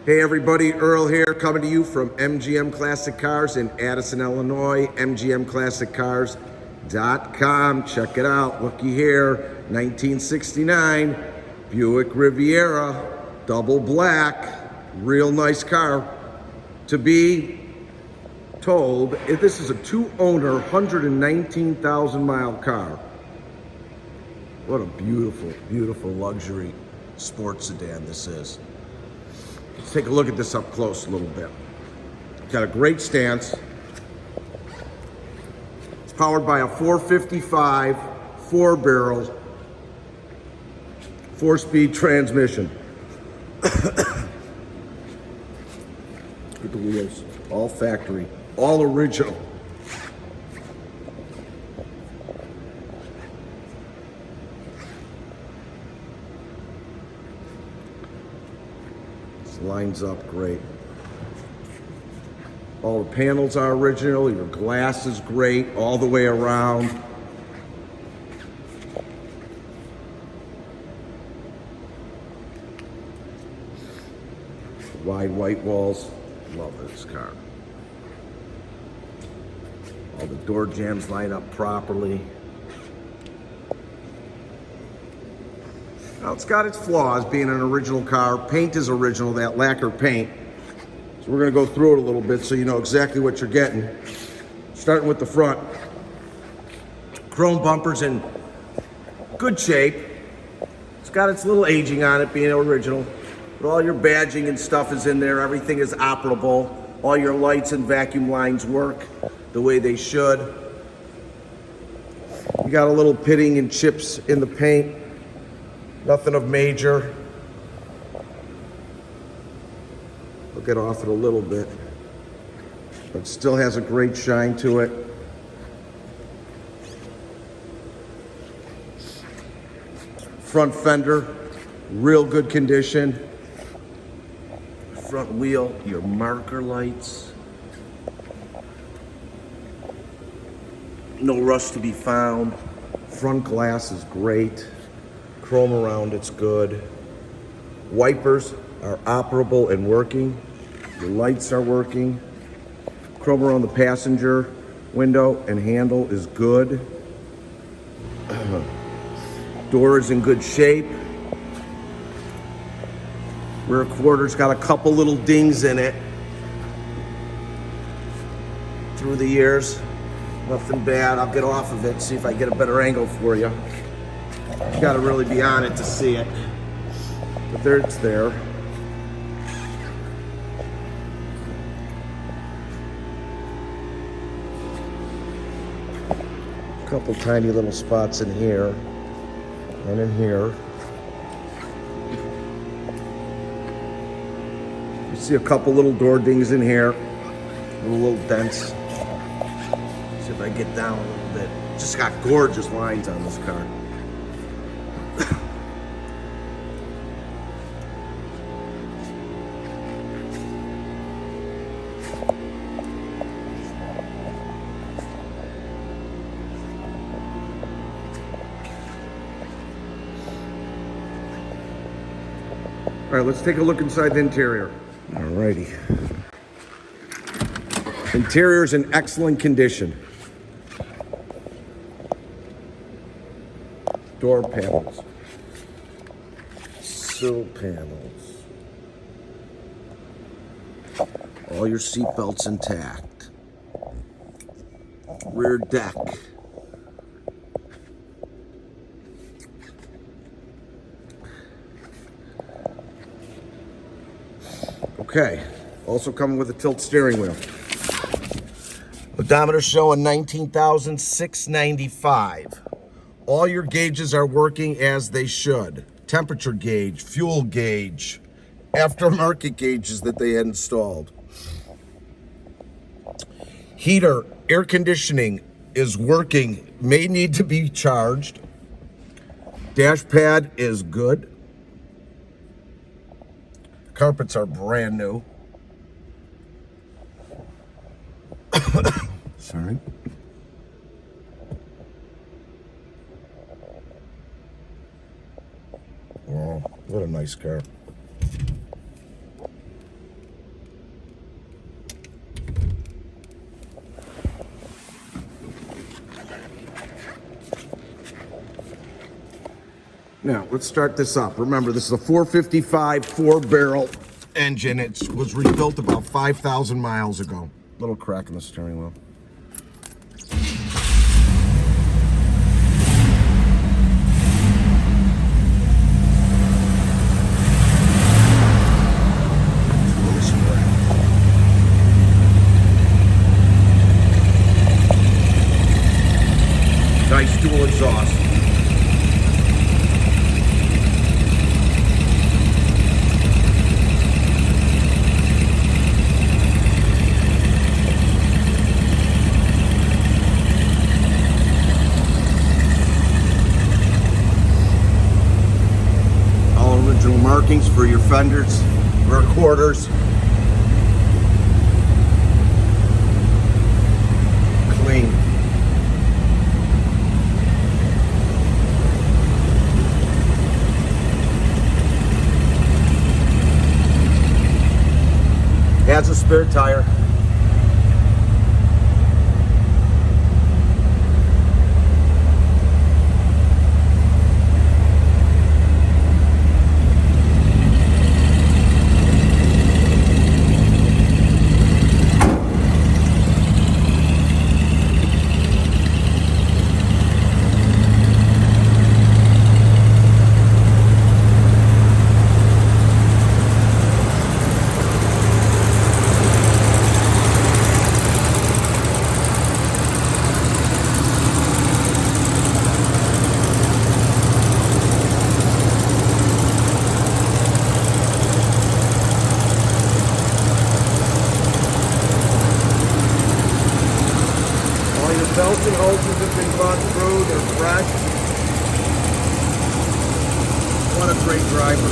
Hey everybody, Earl here, coming to you from MGM Classic Cars in Addison, Illinois, mgmclassiccars.com. Check it out, looky here, 1969 Buick Riviera, double black, real nice car. To be told, this is a two-owner, 119,000 mile car. What a beautiful, beautiful luxury sports sedan this is. Let's take a look at this up close a little bit. Got a great stance. It's powered by a 455 4-barrel 4-speed transmission. Look at the wheels, all factory, all original. Lines up great. All the panels are original, your glass is great all the way around. Wide white walls, love this car. All the door jambs line up properly. Now, it's got its flaws being an original car. Paint is original, that lacquer paint. So we're gonna go through it a little bit so you know exactly what you're getting. Starting with the front. Chrome bumpers in good shape. It's got its little aging on it being original, but all your badging and stuff is in there. Everything is operable. All your lights and vacuum lines work the way they should. You got a little pitting and chips in the paint. Nothing of major. I'll get off it a little bit, but it still has a great shine to it. Front fender, real good condition. Front wheel, your marker lights. No rust to be found. Front glass is great. Chrome around it's good. Wipers are operable and working. The lights are working. Chrome around the passenger window and handle is good. Door is in good shape. Rear quarter's got a couple little dings in it through the years. Nothing bad. I'll get off of it, see if I get a better angle for you. You gotta really be on it to see it. But there it's there. A couple tiny little spots in here and in here. You see a couple little door dings in here, little dents. See if I get down a little bit. Just got gorgeous lines on this car. All right, let's take a look inside the interior. All righty. Interior's in excellent condition. Door panels. Sill panels. All your seat belts intact. Rear deck. Okay, also coming with a tilt steering wheel. Odometer showing 19,695. All your gauges are working as they should. Temperature gauge, fuel gauge, aftermarket gauges that they had installed. Heater, air conditioning is working, may need to be charged. Dash pad is good. Carpets are brand new. Sorry. Oh, what a nice car. Now, let's start this up. Remember, this is a 455 4-barrel engine. It was rebuilt about 5,000 miles ago. Little crack in the steering wheel. Nice dual exhaust. All original markings for your fenders, rear quarters. Clean. Adds a spare tire. Belts and hoses have been gone through, they're fresh. What a great driver.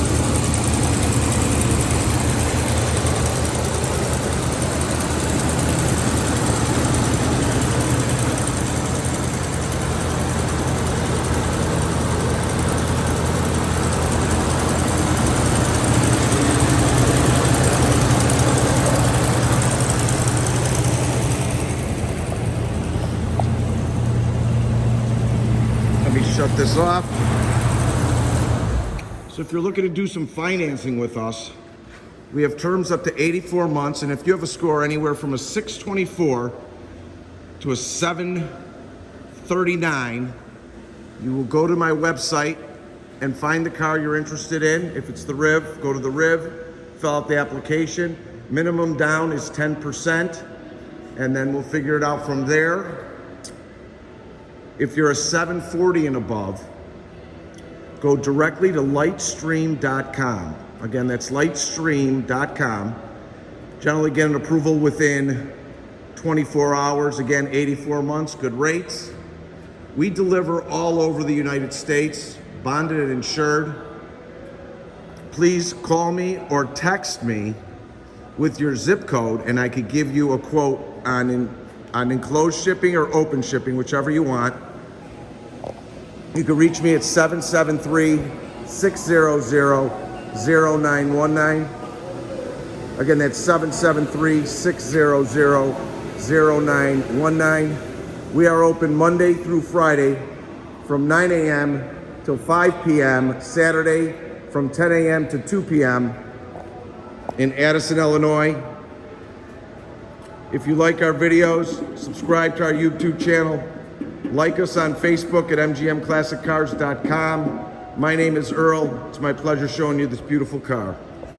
Let me shut this off. So if you're looking to do some financing with us, we have terms up to 84 months, and if you have a score anywhere from a 624 to a 739, you will go to my website and find the car you're interested in. If it's the Riv, go to the Riv, fill out the application. Minimum down is 10%, and then we'll figure it out from there. If you're a 740 and above, go directly to lightstream.com. Again, that's lightstream.com. Generally get an approval within 24 hours. Again, 84 months, good rates. We deliver all over the United States, bonded and insured. Please call me or text me with your zip code, and I could give you a quote on enclosed shipping or open shipping, whichever you want. You can reach me at 773-600-0919. Again, that's 773-600-0919. We are open Monday through Friday from 9 a.m. till 5 p.m., Saturday from 10 a.m. to 2 p.m. in Addison, Illinois. If you like our videos, subscribe to our YouTube channel. Like us on Facebook at mgmclassiccars.com. My name is Earl. It's my pleasure showing you this beautiful car.